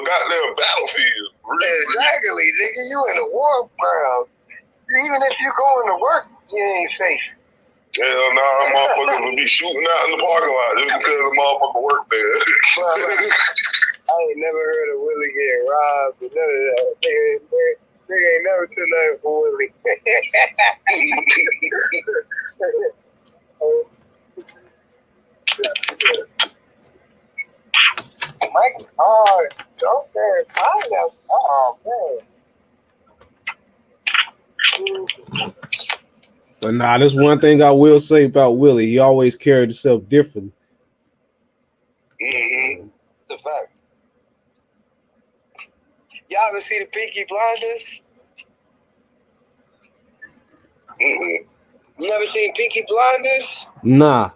goddamn battlefield. Exactly, nigga. You in a war ground. Even if you going to work, you ain't safe. Hell nah, motherfuckers will be shooting out in the parking lot just because the motherfucker work there. I ain't never heard of Willie getting robbed or none of that. Nigga ain't never took nothing for Willie. Mike's hard. Don't care. Pineapple. Oh, man. But nah, that's one thing I will say about Willie. He always carried himself differently. Mm-hmm. The fact. Y'all ever see the Peaky Blinders? Mm-hmm. You never seen Peaky Blinders? Nah.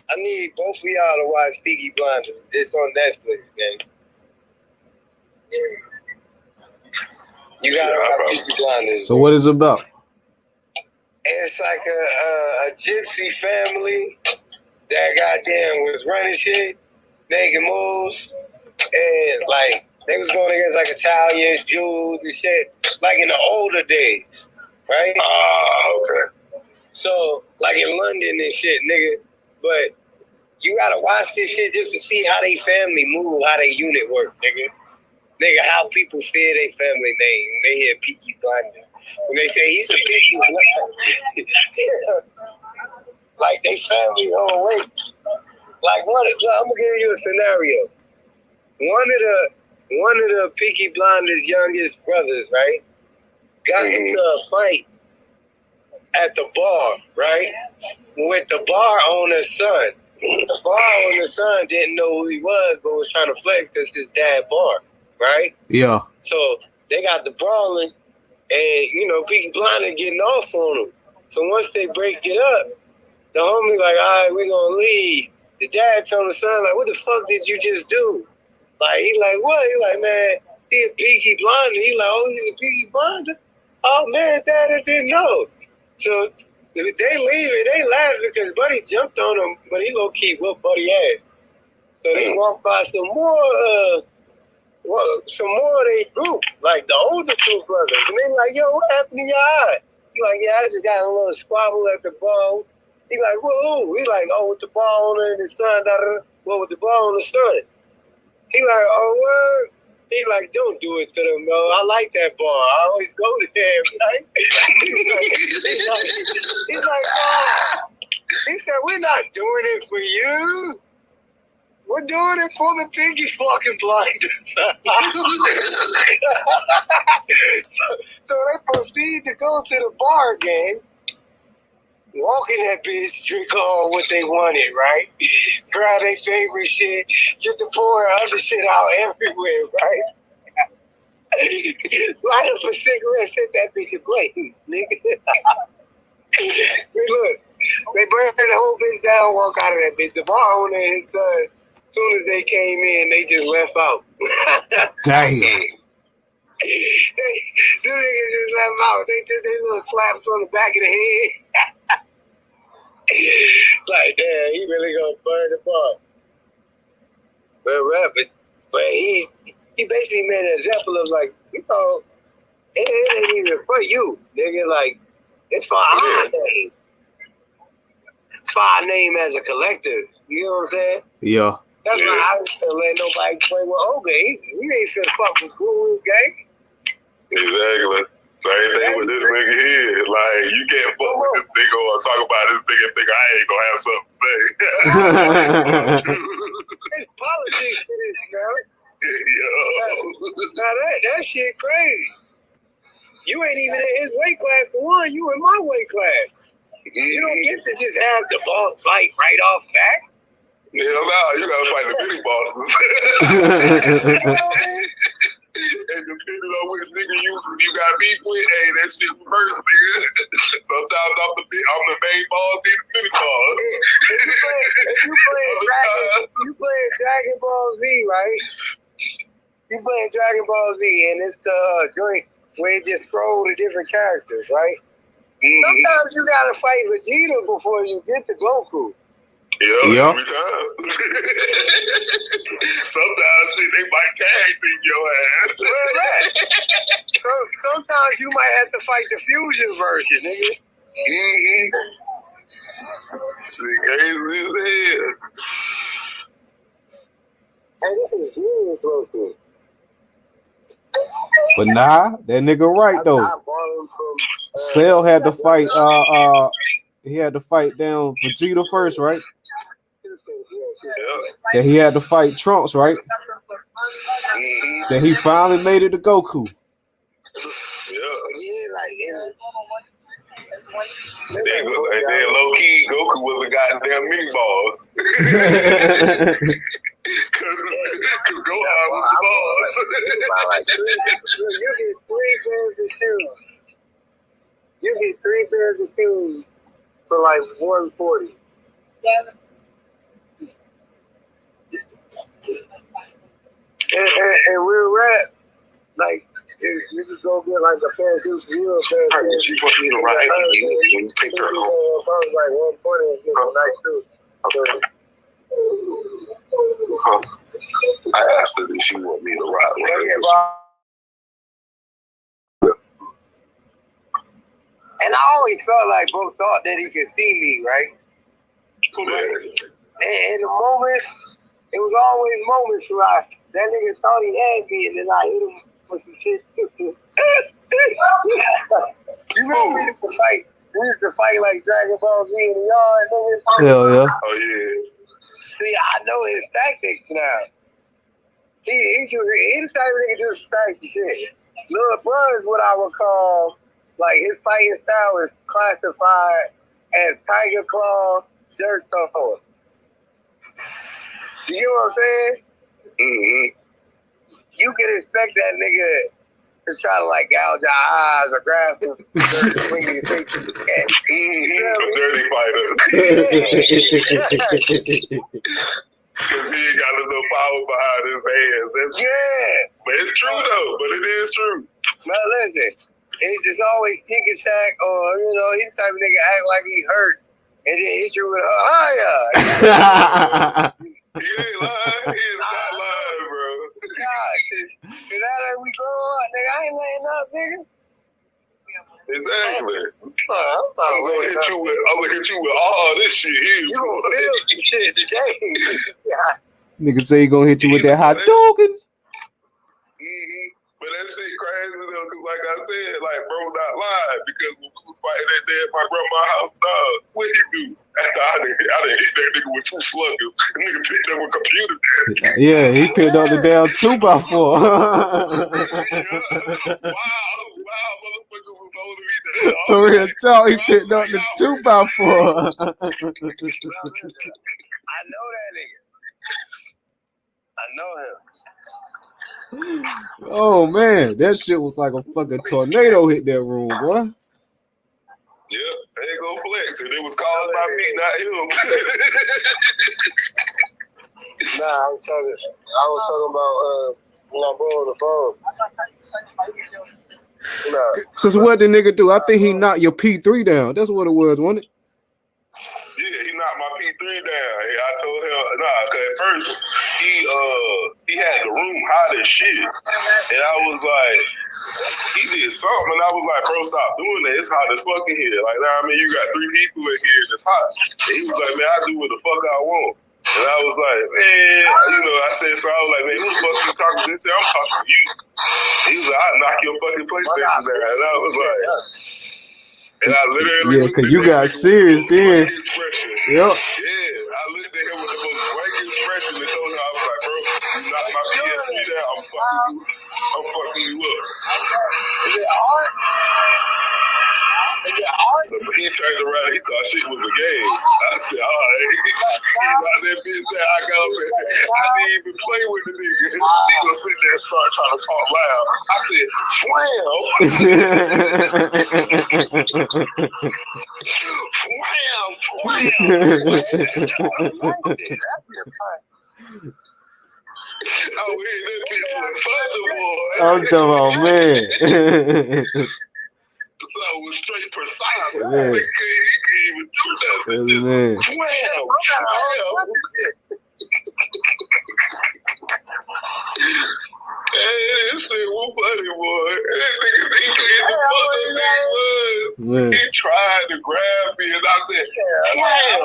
I need both of y'all to watch Peaky Blinders. It's on Netflix, man. You gotta watch Peaky Blinders. So what is it about? It's like a gypsy family that goddamn was running shit, making moves, and like they was going against like Italians, Jews, and shit, like in the older days, right? Okay. So like in London and shit, nigga. But you gotta watch this shit just to see how they family move, how they unit work, nigga. Nigga, how people fear their family name when they hear Peaky Blinders. When they say he's a Peaky Blinder, like they family on weight. Like I'm gonna give you a scenario. One of the Peaky Blinders' youngest brothers, right, got into a fight at the bar, right, with the bar owner's son. The bar owner's son didn't know who he was, but was trying to flex because his dad bar, right? Yeah. So they got the brawling, and you know, Peaky Blinders getting off on them. So once they break it up, the homie like, all right, we gonna leave. The dad told the son, like, what the fuck did you just do? Like, he like, what? He like, man, he a Peaky Blinder. He like, oh, he's a Peaky Blinder? Oh, man, dad, I didn't know. So they leave and they laughing because Buddy jumped on him, but he low-key whooped Buddy ass. So they walked by some more of they group, like the older two brothers. And they like, yo, what happened to your eye? He like, yeah, I just got a little squabble at the bar. He like, whoa, he like, oh, with the ball owner and his son, well, with the ball owner's son. He like, oh, what? He like, don't do it to them, bro. I like that bar. I always go to them, right? he's like, oh. He said, we're not doing it for you. We're doing it for the Peaky fucking Blinders. So they proceed to go to the bar game. Walk in that bitch, drink all what they wanted, right? Grab their favorite shit, get the pour other shit out everywhere, right? Light up a cigarette, set that bitch ablaze, nigga. Look, they burn the whole bitch down, walk out of that bitch. The bar owner and his son, as soon as they came in, they just left out. Damn. Them niggas just left out. They took their little slaps on the back of the head. Like, damn, he really gonna burn the bar. But he basically made an example of like, you know, it ain't even for you, nigga. Like, it's for our name. It's for our name as a collective. You know what I'm saying? Yeah. That's why I was gonna let nobody play with Oga. You ain't finna fuck with Guru gang. Exactly. Same thing with this nigga here. Like, you can't fuck with this nigga or talk about this nigga and think I ain't gonna have something to say. It's politics for this, man. Yo. Now that shit crazy. You ain't even in his weight class for one. You in my weight class. You don't get to just have the boss fight right off back. Hell no, you gotta fight the big bosses. And depending on which nigga you got beef with, hey, that shit reverse, nigga. Sometimes I'm the main boss, he's the mini boss. If you playing Dragon Ball Z, right? You playing Dragon Ball Z, and it's the joint where it just scroll the different characters, right? Sometimes you gotta fight Vegeta before you get to Goku. Yeah, every time. Sometimes shit, they might tag team your ass. So sometimes you might have to fight the fusion version, nigga. Mm-hmm. Shit, crazy as hell. Hey, this is genius, local. But nah, that nigga right though. I bought him from. Cell had to fight. He had to fight down Vegeta first, right? Yeah. Then he had to fight Trunks, right? Mm-hmm. Then he finally made it to Goku. Yeah. Yeah, Then low key, Goku was a goddamn mini boss. Cause Gohan was the boss. You get 3 pairs of shoes. You get 3 pairs of shoes for like $140. And we're rap like you just go get like a pair of shoes for you. You want me to ride with you when you pick her home? Like $140 and get a nice shoes. Huh? I asked her if she want me to ride with her. And I always felt like bro thought that he could see me, right? And in the moments, it was always moments where that nigga thought he had me, and then I hit him with some shit. You remember we used to fight? We used to fight like Dragon Ball Z in the yard, nigga. Hell yeah. Oh yeah. See, I know his tactics now. He's the type of nigga just tactics shit. Lil Bro is what I would call, like, his fighting style is classified as Tiger Claw, Dirt Thor. You get what I'm saying? Mm-hmm. You can expect that nigga to try to like gouge your eyes or grab some dirt between your teeth. Dirty fighter. Cause he ain't got enough power behind his hands. That's but it's true though. But it is true. Now listen, it's always sneak attack, or he's the type of nigga act like he hurt and then hit you with a He ain't lying. He is not lying, bro. gosh, cause now that we go on, nigga, I ain't laying up, nigga. Exactly. I'm gonna hit you with all this shit here. You gonna feel some shit today. Nigga say he gonna hit you with that hot dogging. Mm-hmm. But that shit crazy though, cause like I said, like bro not lying, because when we was fighting that day at my grandma's house, dog, what he do? After I done hit that nigga with 2 sluggers, the nigga picked up a computer. Yeah, he picked up the damn 2x4. Wow, motherfuckers was holding me down. For real talk, he picked up the 2x4. I know that nigga. I know him. Oh man, that shit was like a fucking tornado hit that room, boy. Yeah, they ain't gonna flex, and it was caused by me, not him. Nah, I was talking about when I bro on the phone. Nah. Cause what the nigga do? I think he knocked your P3 down. That's what it was, wasn't it? Yeah, he knocked my P3 down. I told him, cause at first he had the room hot as shit, and I was like, he did something, and I was like, bro, stop doing that. It's hot as fuck in here. Like, I mean, you got 3 people in here, and it's hot. And he was like, man, I do what the fuck I want. And I was like, man, I said, so I was like, man, who the fuck you talking to? He said, I'm talking to you. He was like, I'll knock your fucking PlayStation down. And I was like, and I literally cause you got serious then. Yep. Yeah, I looked at him with the most blank expression and told him, I was like, bro, you knock my PS3 down, I'm fucking you up. Is it art? So he turned around, he thought shit was a game. I said, all right. He got that bitch that I got up and I didn't even play with the nigga. He was sitting there and start trying to talk loud. I said, oh, that bitch was Thunderboy. I'm talking about, man. So it was straight precise. Man. He couldn't even do nothing. Just Man. wham. Hey, this shit was funny, boy. That nigga think he the fuck Man. He tried to grab me, and I said, wham.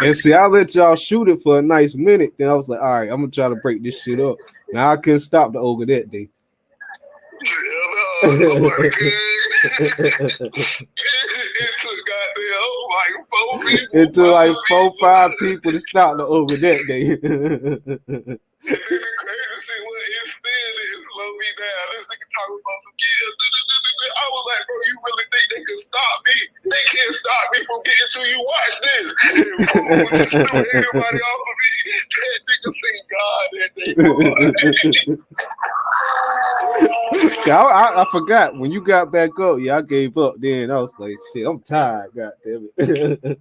And see, I let y'all shoot it for a nice minute. Then I was like, all right, I'm gonna try to break this shit up. Now I couldn't stop the ogre that day. It took goddamn like 4 people. It took like 4, 5 people. people to stop the ogre that day. And then the crazy shit was it still didn't slow me down. This nigga talking about some I was like, bro, you really think they can stop me? They can't stop me from getting to you. Watch this. And boom, just threw everybody off of me. That nigga seen God that day, boy. I forgot when you got back up. Yeah, I gave up. Then I was like, shit, I'm tired. God damn it.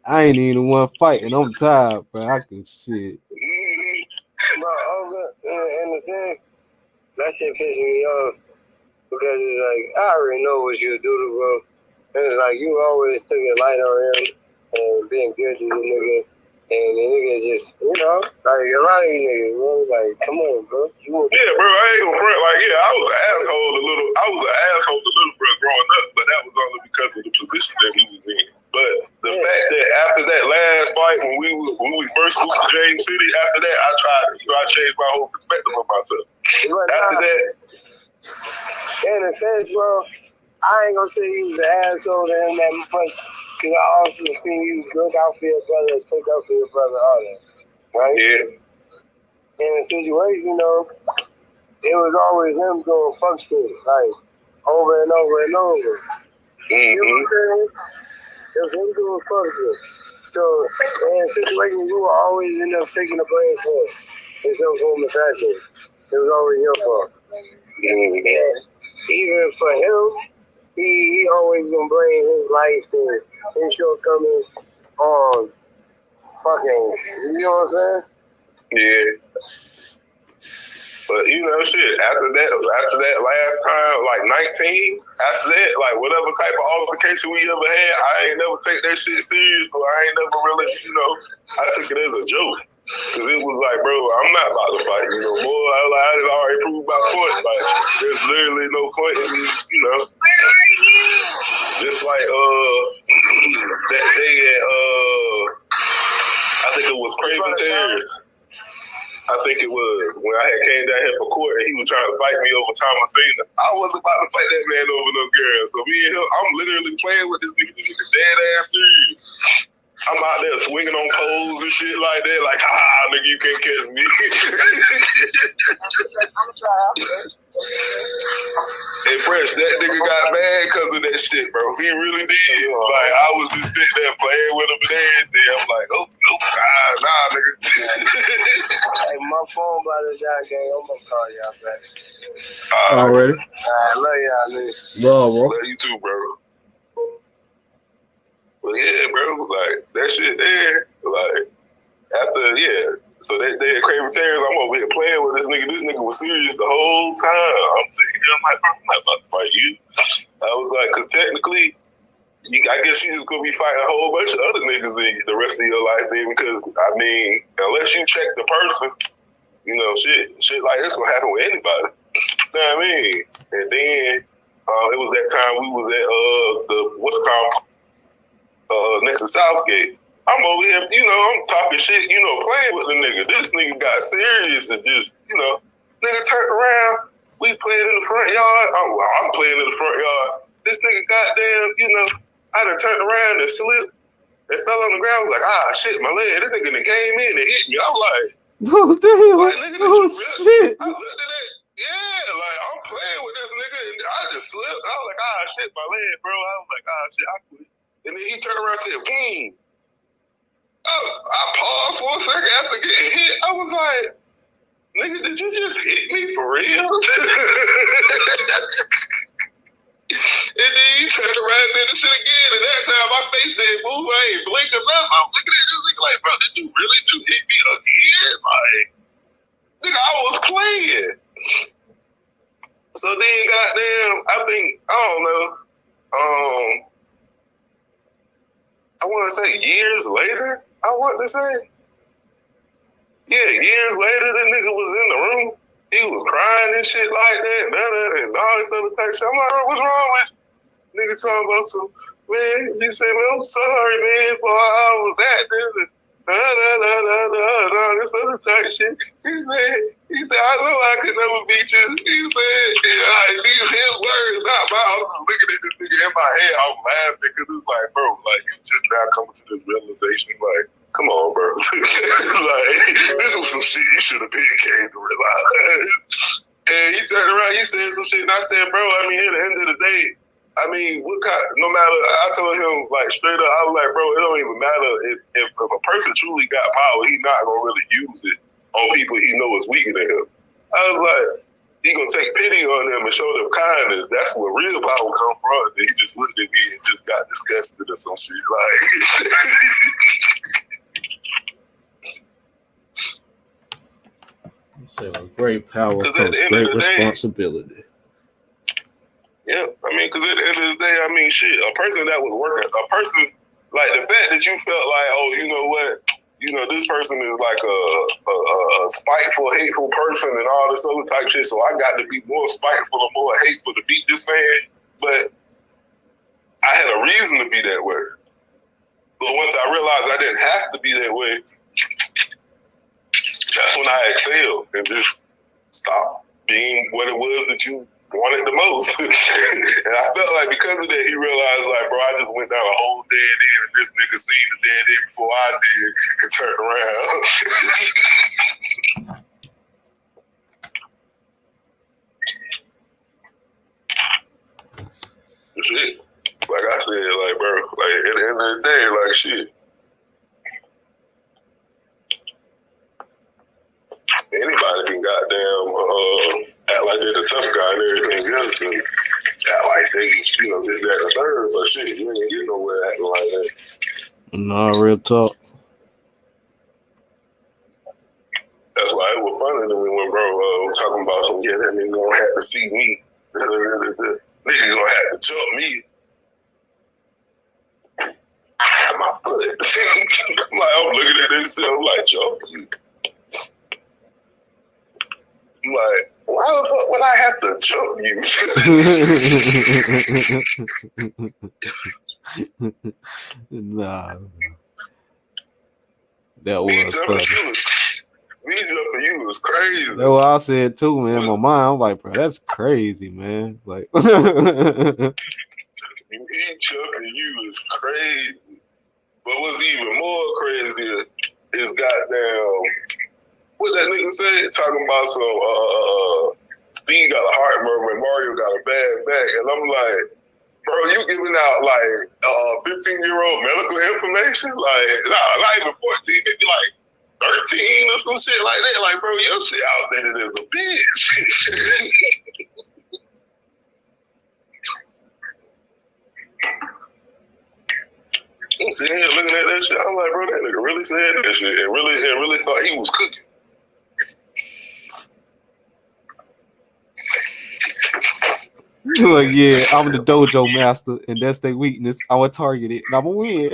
I ain't even the one fighting. I'm tired, bro. I can shit. Bro, in a sense, that shit pissing me off because it's like I already know what you do to bro. And it's like you always took a light on him and being good to the nigga. And the nigga just, like a lot of these niggas, bro, like, come on, bro. Yeah, bro, I ain't gonna front. Like, yeah, I was an asshole to little bro growing up, but that was only because of the position that he was in. But the fact that after that last fight, when we first moved to James City, after that, I changed my whole perspective of myself. After that, in a sense, bro, I ain't gonna say he was an asshole to him that much. Because I also seen you look out for your brother, take out for your brother, all that. Right? Yeah. In a situation, though, it was always him doing fuck shit, like, over and over and over. You know what I'm saying? It was him doing fuck shit. So, in a situation, you will always end up taking the blame for it. In some form or fashion. It was always your fault. And even for him, he always gonna blame his life and his shortcomings on fucking, you know what I'm saying? Yeah. But shit, after that last time, like 19, after that, like whatever type of altercation we ever had, I ain't never take that shit serious, so I ain't never really, I took it as a joke. Cause it was like, bro, I'm not about to fight you no more. I had already proved my point. Like, there's literally no point in me, Where are you? Just like that day at I think it was Craven Terrace. I think it was when I had came down here for court and he was trying to fight me over Thomasina. I wasn't about to fight that man over no girl. So me and him, I'm literally playing with this nigga dead ass serious. I'm out there swinging on poles and shit like that. Like, nigga, you can't catch me. And Fresh, that nigga got mad because of that shit, bro. He really did. Like, I was just sitting there playing with him and everything. I'm like, nah, nigga. Hey, my phone by the die, gang. I'm gonna call y'all back. Already? I love y'all, nigga. Bro. Love you too, bro. But yeah, bro, like, that shit there, like, after, so that day at Craven Terrace, I'm over here playing with this nigga. This nigga was serious the whole time. I'm sitting here, I'm like, bro, I'm not about to fight you. I was like, because technically, I guess you just going to be fighting a whole bunch of other niggas the rest of your life, then, because, I mean, unless you check the person, shit like this going to happen with anybody. You know what I mean? And then, it was that time we was at, next to Southgate. I'm over here, I'm talking shit, playing with the nigga. This nigga got serious and just, nigga turned around. We playing in the front yard. I'm playing in the front yard. This nigga goddamn, I done turned around and slipped and fell on the ground. I was like, shit, my leg. This nigga done came in and hit me. I'm like, Oh, damn. like, nigga, Shit. I looked at it. Yeah, like, I'm playing with this nigga and I just slipped. I was like, shit, my leg, bro. I was like, shit, I quit. And then he turned around and said, boom. I paused for a second after getting hit. I was like, nigga, did you just hit me for real? And then he turned around and did the shit again. And that time my face didn't move. I ain't blinking nothing. I'm looking at this nigga like, bro, did you really just hit me again? Like, nigga, I was playing. So then, goddamn, I don't know. I want to say years later. Yeah, years later, the nigga was in the room. He was crying and shit like that, and all this other type of shit. I'm like, bro, what's wrong with you? Nigga talking about some, man, he said, man, I'm sorry, man, for how I was acting. This other type of shit. He said, I know I could never beat you. He said, these his words, not mine. I'm just looking at this nigga in my head. I'm laughing because it's like, bro, like, you just now coming to this realization, like, come on, bro. Like, this was some shit you should have been came to realize. And he turned around, he said some shit, and I said, bro, I mean, at the end of the day, I mean, no matter, I told him, like, straight up, I was like, bro, it don't even matter if a person truly got power, he not going to really use it on people he know is weaker than him. I was like, he going to take pity on them and show them kindness. That's where real power come from. And he just looked at me and just got disgusted or some shit. Like, so great power comes great responsibility. Yeah, I mean, because at the end of the day, I mean, shit, a person that was working, like the fact that you felt like, oh, you know what, this person is like a spiteful, hateful person and all this other type shit, so I got to be more spiteful or more hateful to beat this man, but I had a reason to be that way. But once I realized I didn't have to be that way, that's when I exhaled and just stopped being what it was that you wanted the most. And I felt like because of that, he realized, like, bro, I just went down a whole dead end, and this nigga seen the dead end before I did and turned around. Shit. Like I said, like, bro, like, at the end of the day, like, shit. Anybody can goddamn act like they're the tough guy and everything else, and act like they, this, that, and the third. But shit, you ain't get nowhere acting like that. Nah, real talk. That's why it was funny to me when bro was talking about some. Yeah, that nigga gonna have to see me. Nigga gonna have to jump me. My foot. I'm looking at this and I'm like, jump you. I'm like, why the fuck would I have to jump you? Nah. That was funny. Me jumping you was crazy. That's what I said too, man. In my mind, I'm like, bro, that's crazy, man. Like, me jumping you is crazy. But what's even more crazier is goddamn, what that nigga said, talking about some Steve got a heart murmur and Mario got a bad back. And I'm like, bro, you giving out like 15-year-old medical information? Like, nah, not even 14, maybe like 13 or some shit like that. Like, bro, your shit outdated as a bitch. I'm sitting here looking at that shit. I'm like, bro, that nigga really said that shit and really thought he was cooking. Like, yeah, I'm the dojo master, and that's their weakness. I will target it, and I'm gonna win.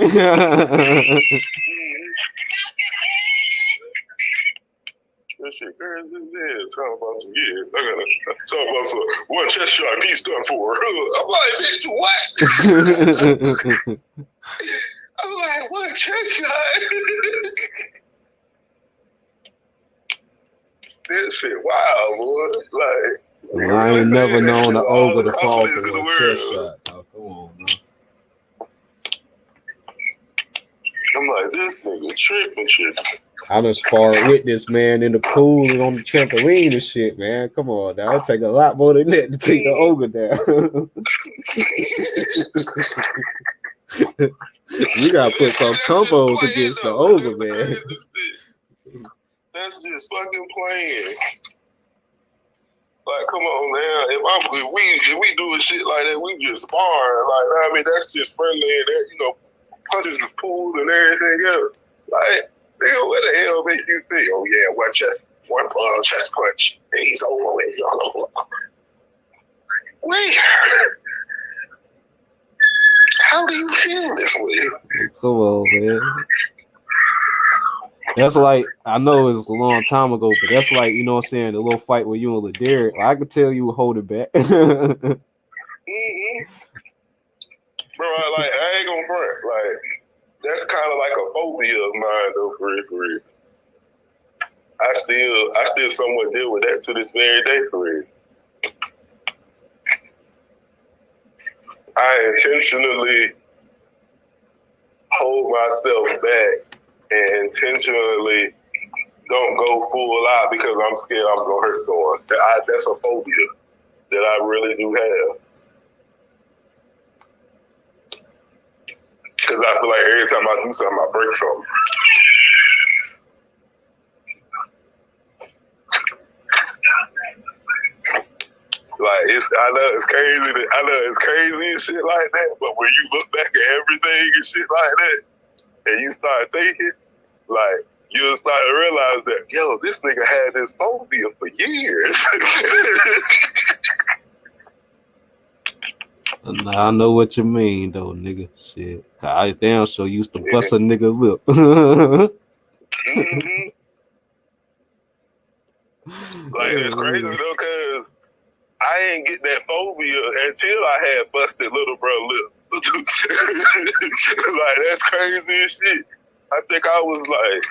That shit crazy. Yeah, talking about some, I gotta talk about some, what chest shot he's done for. I'm like, bitch, what? I'm like, what chest shot? That shit wild, boy. Like, well, I ain't never known an ogre to fall for a chest shot. Oh, come on, man. I'm like, this nigga tripping. I done sparred with this man in the pool and on the trampoline and shit, man. Come on, now. It take a lot more than that to take the ogre down. You gotta put some combos against the ogre, man. That's just fucking playing. Like, come on, man. If we doing shit like that, we just sparring. Like, I mean, that's just friendly and that, you know, punches is pulled and everything else. Like, nigga, what the hell make you think? Oh yeah, one chest punch, and he's over with. Wait, how do you feel this way? Come on, man. That's like, I know it was a long time ago, but that's like, you know what I'm saying, the little fight with you and Laderick. Like, I could tell you would hold it back. Mm-hmm. Bro, like, I ain't gonna front. Like, that's kind of like a phobia of mine, though, for real. I still somewhat deal with that to this very day, for real. I intentionally hold myself back and intentionally don't go full out because I'm scared I'm gonna hurt someone. That's a phobia that I really do have. Because I feel like every time I do something, I break something. Like, I know it's crazy and shit like that, but when you look back at everything and shit like that, and you start thinking, like, you'll start to realize that, yo, this nigga had this phobia for years. Nah, I know what you mean, though, nigga. Shit. I damn sure used to bust a nigga lip. Mm-hmm. Like, it's crazy, though, because I ain't get that phobia until I had busted little bro lip. Like, that's crazy as shit. I think I was like,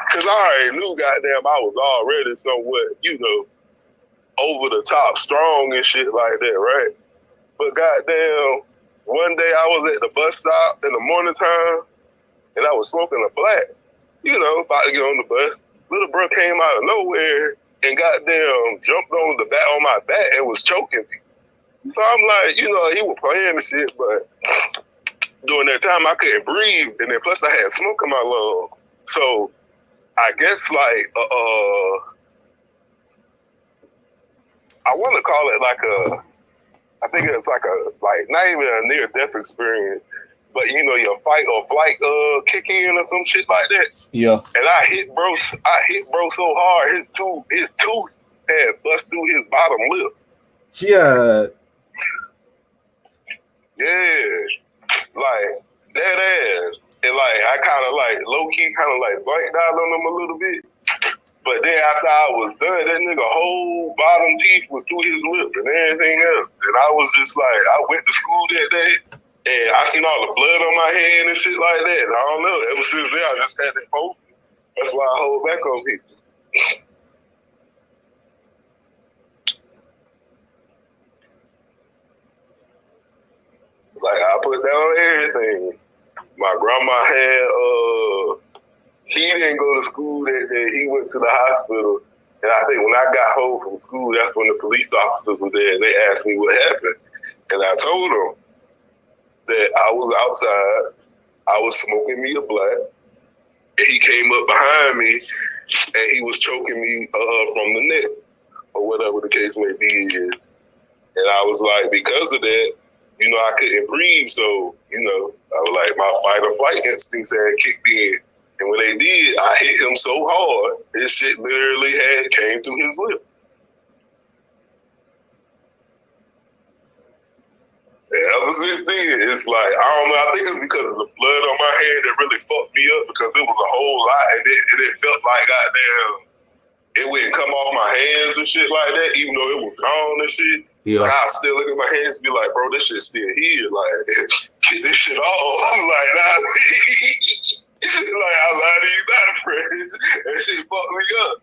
because I already knew, goddamn, I was already somewhat, you know, over the top, strong and shit like that, right? But goddamn, one day I was at the bus stop in the morning time, and I was smoking a black, you know, about to get on the bus. Little bro came out of nowhere and goddamn jumped on my back and was choking me. So I'm like, you know, he was playing and shit, but during that time I couldn't breathe, and then plus I had smoke in my lungs. So I guess like I want to call it like I think it's like not even a near death experience, but you know, your fight or flight kick in or some shit like that. Yeah. And I hit bro so hard, his tooth had bust through his bottom lip. Yeah. Yeah. Like that ass. And like I kinda like low key blanked out on him a little bit. But then after I was done, that nigga whole bottom teeth was through his lip and everything else. And I was just like, I went to school that day and I seen all the blood on my hand and shit like that. And I don't know. Ever since then, I just had that phobia. That's why I hold back on people. Like, I put down everything. My grandma had, he didn't go to school that day. He went to the hospital. And I think when I got home from school, that's when the police officers were there and they asked me what happened. And I told them that I was outside, I was smoking me a black, and he came up behind me and he was choking me from the neck or whatever the case may be. And I was like, because of that, you know, I couldn't breathe. So, you know, I was like, my fight or flight instincts had kicked in. And when they did, I hit him so hard, this shit literally came through his lip. And ever since then, it's like, I don't know, I think it's because of the blood on my hand that really fucked me up because it was a whole lot and it felt like, goddamn, it wouldn't come off my hands and shit like that, even though it was gone and shit. Yeah. Like, I still look at my hands and be like, bro, this shit's still here. Like, get this shit off. Like, nah, like, I lied to you not, friends. That shit fucked me up.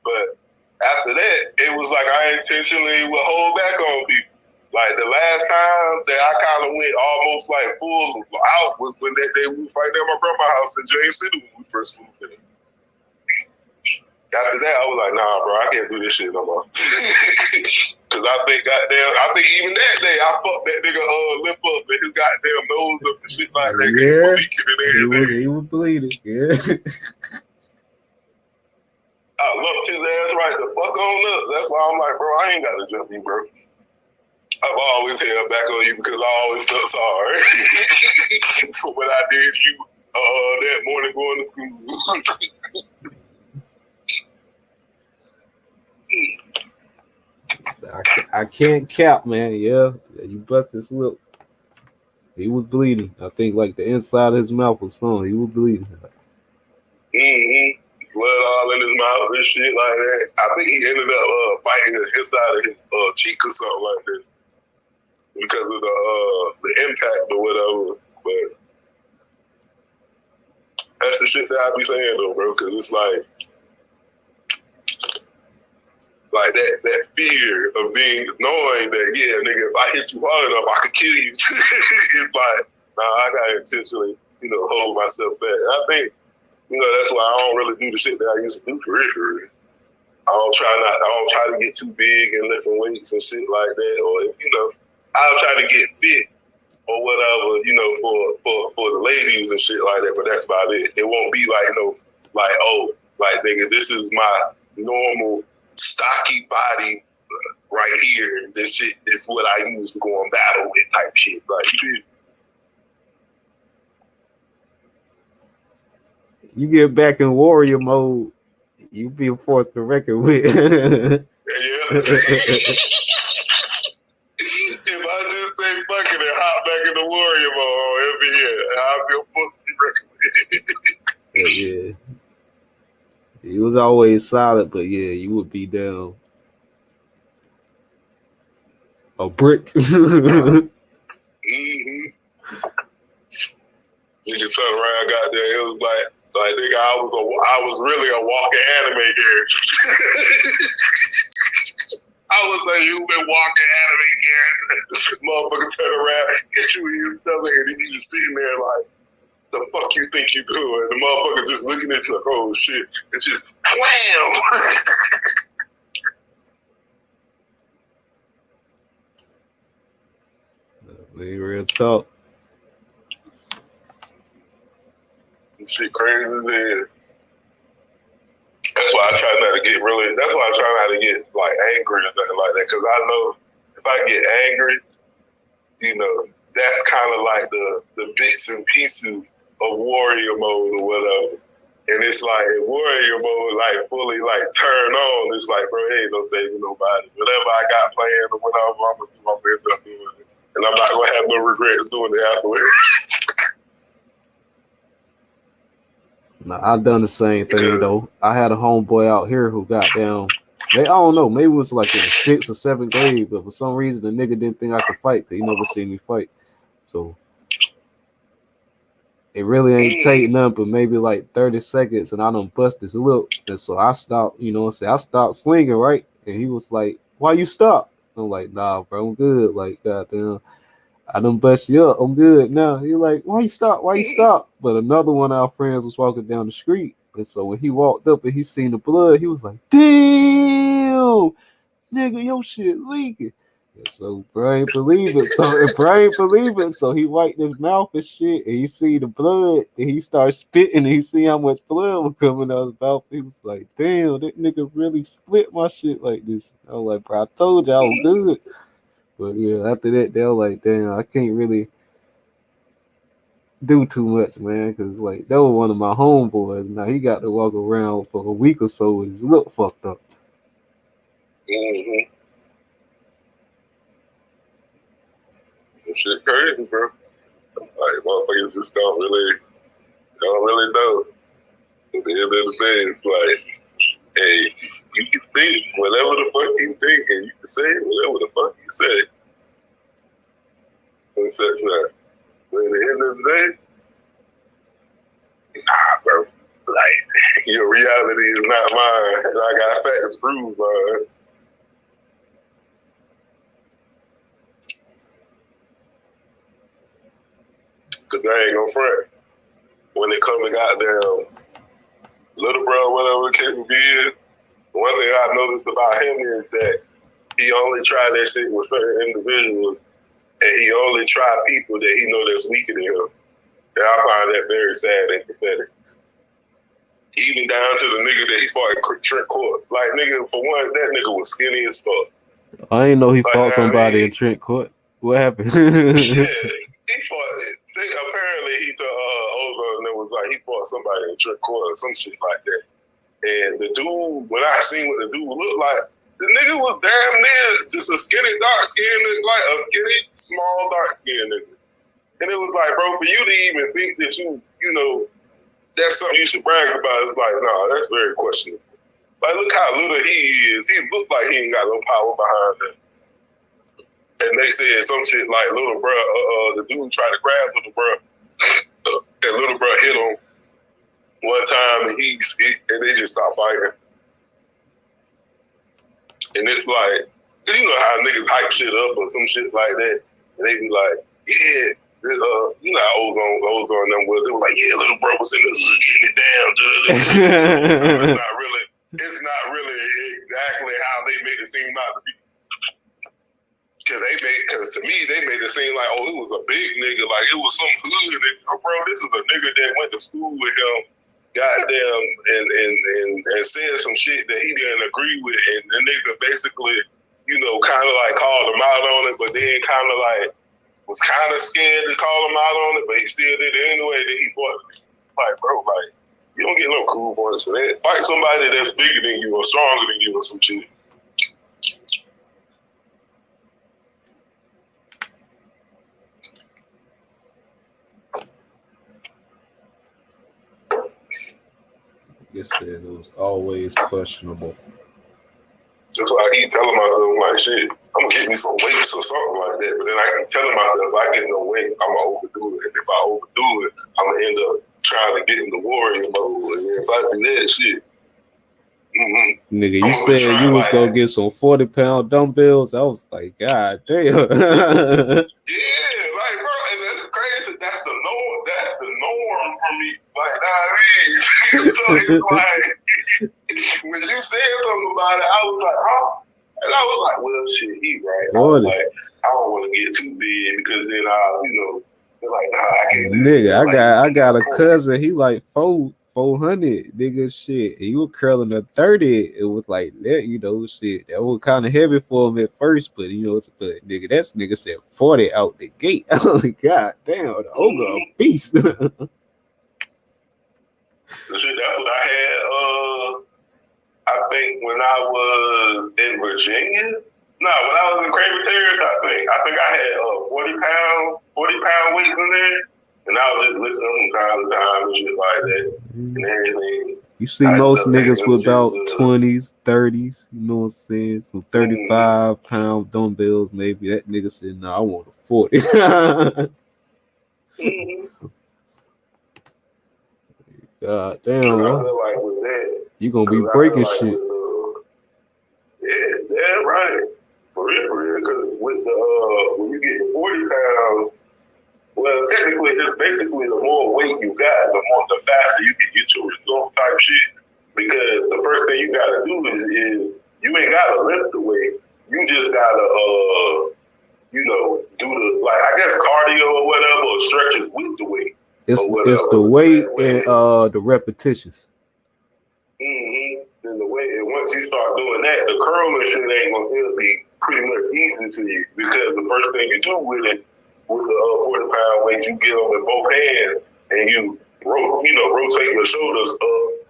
But after that, it was like I intentionally would hold back on people. Like, the last time that I kind of went almost like full out was when they was fighting at my grandma's house in James City when we first moved in. After that, I was like, nah, bro, I can't do this shit no more. Because I think even that day, I fucked that nigga lip up and his goddamn nose up and shit like that. Yeah, he was bleeding, yeah. I lumped his ass right the fuck on up. That's why I'm like, bro, I ain't gotta jump you, bro. I've always held back on you because I always felt sorry for what I did to you that morning going to school. I can't cap, man. Yeah, you busted his lip. He was bleeding. I think like the inside of his mouth was something. He was bleeding. Mm-hmm. Blood all in his mouth and shit like that. I think he ended up biting the inside of his cheek or something like that because of the impact or whatever. But that's the shit that I be saying though, bro, because it's like that fear of knowing that, yeah, nigga, if I hit you hard enough, I could kill you. It's like, nah, I gotta intentionally, hold myself back. And I think, that's why I don't really do the shit that I used to do for real. I don't try to get too big and lifting weights and shit like that, or I'll try to get fit or whatever, for the ladies and shit like that. But that's about it. It won't be like nigga, this is my normal stocky body right here. This shit is what I use to go on battle with type shit. Like you get back in warrior mode, you be a force to reckon with. Yeah. If I just say fucking and hop back in the warrior mode, every year, I'll be a force to reckon with. Yeah. He was always solid, but yeah, you would be down a brick. Mm-hmm. You can turn around, goddamn. It was like nigga, I was really a walking anime character. I was like, you been walking anime character. Motherfucker turn around, hit you in your stomach, and then you just sitting there like, the fuck you think you doing? The motherfucker just looking at you like, oh shit. It's just wham! Real talk. Shit crazy as hell. That's why I try not to get like angry or nothing like that. Cause I know if I get angry, that's kind of like the bits and pieces of warrior mode or whatever. And it's like in warrior mode, like fully like turn on. It's like, bro, ain't no saving nobody. Whatever I got planned or whatever, I'm gonna do my best up doing it. And I'm not gonna have no regrets doing it afterwards. Nah, I done the same thing though. I had a homeboy out here who got down. I don't know, maybe it was like in the 6th or 7th grade, but for some reason the nigga didn't think I could fight because he never seen me fight. So it really ain't take nothing but maybe like 30 seconds and I done bust his lip. And so I stopped, I stopped swinging, right? And he was like, why you stop? I'm like, nah, bro, I'm good. Like, goddamn, I done bust you up. I'm good now. He like, why you stop? Why you stop? But another one of our friends was walking down the street. And so when he walked up and he seen the blood, he was like, damn, nigga, your shit leaking. And so bro ain't believe it. So he wiped his mouth and shit, and he see the blood, and he started spitting, and he see how much blood was coming out of his mouth. He was like, damn, that nigga really split my shit like this. I was like, bro, I told you I was good. But yeah, after that, they were like, damn, I can't really do too much, man, because like that was one of my homeboys. Now he got to walk around for a week or so with his lip fucked up. Mm-hmm. That shit crazy, bro. Like motherfuckers just don't really know. At the end of the day, it's like, hey, you can think whatever the fuck you think, and you can say whatever the fuck you say. And such that. But at the end of the day, nah, bro. Like, your reality is not mine. And I got facts to prove, man. Because I ain't gonna front. When it comes to goddamn little bro, whatever the case be, one thing I noticed about him is that he only tried that shit with certain individuals, and he only tried people that he know that's weaker than him. And I find that very sad and pathetic. Even down to the nigga that he fought at Trent Court. Like, nigga, for one, that nigga was skinny as fuck. I ain't know he Like, fought somebody I mean, in Trent Court. What happened? yeah, he fought. Apparently, he told Ozone and it was like he fought somebody in Trent Court or some shit like that. And the dude, when I seen what the dude looked like, the nigga was damn near just a skinny, dark skinned nigga, like a skinny, small, dark skinned nigga. And it was like, bro, for you to even think that you know, that's something you should brag about, it's like, nah, that's very questionable. Like, look how little he is. He looked like he ain't got no power behind him. And they said some shit like little bro, the dude tried to grab little bro, and little bro hit him one time, and and they just stopped fighting. And it's like, you know how niggas hype shit up or some shit like that, and they be like, yeah, you know how Ozone them was. It was like, yeah, little bro was in the hood getting it down. It's not really exactly how they made it seem out to be. Because to me, they made it seem like, oh, it was a big nigga, like it was some hood nigga. Oh, bro, this is a nigga that went to school with him, goddamn, and said some shit that he didn't agree with, and the nigga basically, you know, kind of like called him out on it, but then kind of like was kind of scared to call him out on it, but he still did it anyway. Then he fought. Like, bro, like, you don't get no cool points for that. Fight somebody that's bigger than you or stronger than you or some shit. Yes, it was always questionable. That's why I keep telling myself, like, shit, I'm gonna get me some weights or something like that. But then I keep telling myself, if I get no weights, I'm gonna overdo it. And if I overdo it, I'm gonna end up trying to get in the warrior mode. And if I do that shit, nigga, you said you was gonna get some 40-pound dumbbells. I was like, God damn. Yeah, like, bro, and that's crazy. That's the norm. That's the norm for me. Like, nah, I mean, so it's like when you said something about it, I was like, oh, and I was like, well, shit, he right. I was like, I don't want to get too big because then they're like, nah, I can't. Nigga, I got a cousin. He like 400, nigga, shit. He was curling a 30. It was like that, you know, shit. That was kind of heavy for him at first, but you know, but nigga, nigga said 40 out the gate. I was like, God damn, the ogre a beast. The shit, that's what I had. I think when I was in Virginia. No, when I was in Craven Terrace, I think I had 40 pound weights in there. And I was just lifting them from time to time and shit like that. And everything. You see most niggas with about 20s, 30s, you know what I'm saying? Some 35-pound dumbbells, maybe. That nigga said, no, I want a 40. God damn, I feel like with that, you gonna be breaking like shit. Yeah, right. For real. Because with when you get 40 pounds, well, technically, it's basically the more weight you got, the faster you can get your results type shit. Because the first thing you gotta do is you ain't gotta lift the weight. You just gotta do the, like, I guess cardio or whatever, or stretches with the weight. It's the weight and the repetitions. And the weight, and once you start doing that, the curling shit ain't gonna be pretty much easy to you, because the first thing you do with it, with the 40-pound weight, you get them in both hands and you rotate your shoulders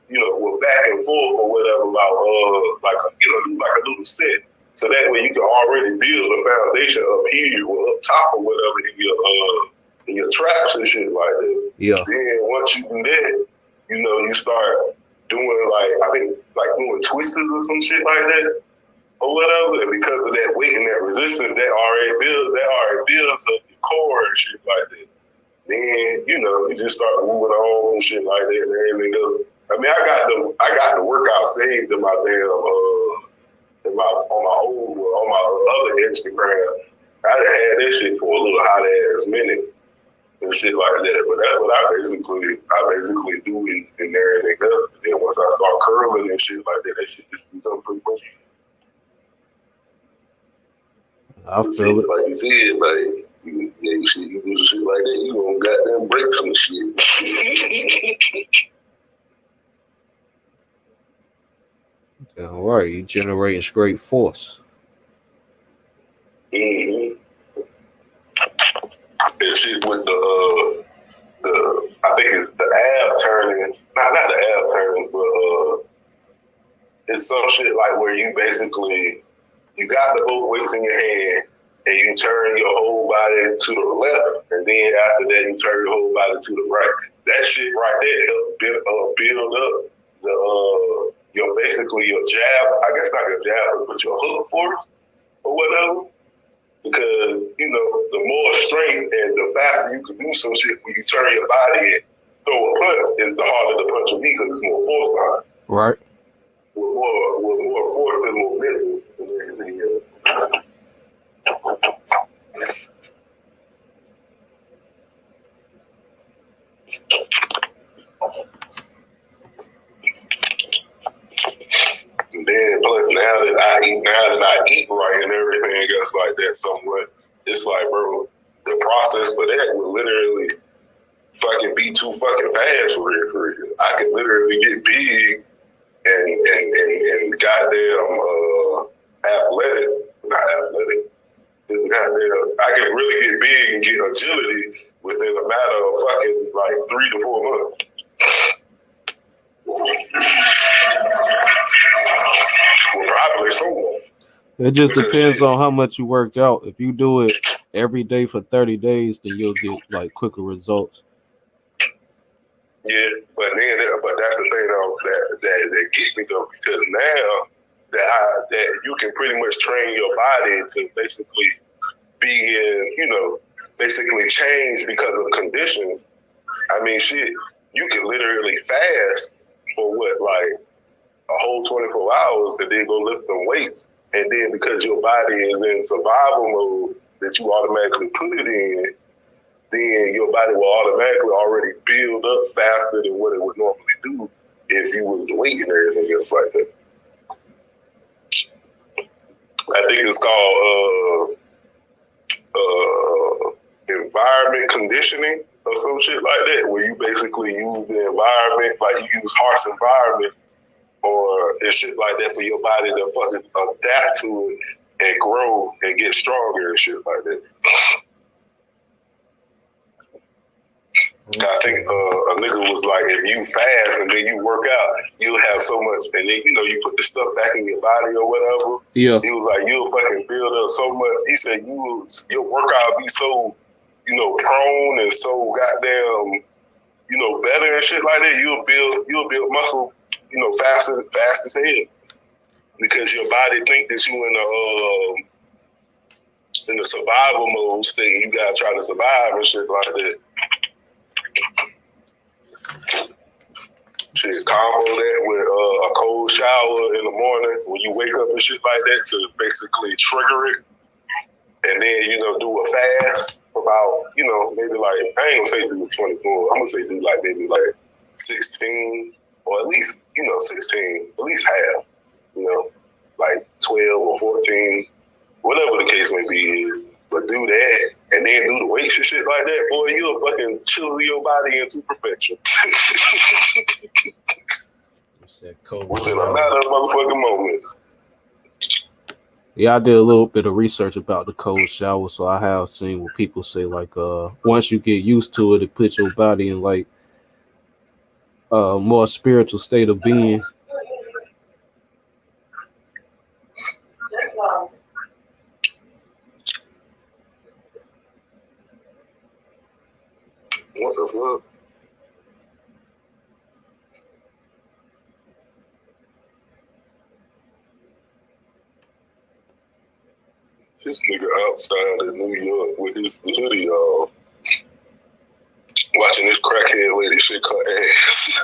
with back and forth or whatever, like a little set. So that way you can already build a foundation up here or up top or whatever in your traps and shit like that. Yeah. Then once you do that, you start doing doing twisters or some shit like that or whatever. And because of that weight and that resistance, that already builds up your core and shit like that. Then you just start moving on and shit like that and everything else. I mean, I got the workout saved in my damn on my other Instagram. I had that shit for a little hot ass minute and shit like that. But that's what I basically do in everything else. And then once I start curling and shit like that shit just becomes pretty much. I feel it. Like you said, like you do some shit like that, you gonna goddamn break some shit. All right, you generating straight force. Mm-hmm. That shit with I think it's the ab turning, not the ab turning, but it's some shit like where you basically you got the both weights in your hand and you turn your whole body to the left, and then after that you turn your whole body to the right. That shit right there help build up your basically your jab. I guess not your jab, but your hook force or whatever. Because, you know, the more strength and the faster you can do some shit when you turn your body and throw a punch, is the harder the punch will be because it's more force behind. Right. With more force and more mental and everything else. And then plus now that I eat right and everything else like that somewhat, it's like, bro, the process for that would literally fucking be too fucking fast for real. I can literally get big and goddamn athletic, not athletic. It's goddamn, I can really get big and get agility within a matter of fucking like 3 to 4 months. Well, probably so. It just Because depends shit, on how much you work out. If you do it every day for 30 days, then you'll get like quicker results. yeah, but that's the thing though that get me though, because now that you can pretty much train your body to basically be in, you know, basically change because of conditions. I mean, shit, you can literally fast for what, like a whole 24 hours and then go lift them weights. And then because your body is in survival mode that you automatically put it in, then your body will automatically already build up faster than what it would normally do if you was weight and everything else like that. I think it's called environment conditioning or some shit like that, where you basically use the environment, like you use harsh environment or shit like that for your body to fucking adapt to it and grow and get stronger and shit like that. I think a nigga was like, if you fast and then you work out, you'll have so much, and then, you know, you put the stuff back in your body or whatever. Yeah. He was like, you'll fucking build up so much. He said, your workout be so, you know, prone and so goddamn, you know, better and shit like that. You'll build muscle, you know, fast as hell, because your body think that you in the survival mode state. You gotta try to survive and shit like that. Shit, combo that with a cold shower in the morning when you wake up and shit like that to basically trigger it, and then, you know, do a fast about, you know, maybe like, I ain't gonna say do 24. I'm gonna say do like maybe like 16 or at least, you know, 16, at least half, you know, like 12 or 14, whatever the case may be. But do that and then do the weights and shit like that, boy, you'll fucking chill your body into perfection. Within a matter of motherfucking moments. Yeah, I did a little bit of research about the cold shower, so I have seen what people say, like once you get used to it, it puts your body in like a more spiritual state of being. What the fuck? This nigga outside in New York with his hoodie on, watching this crackhead lady shake her ass.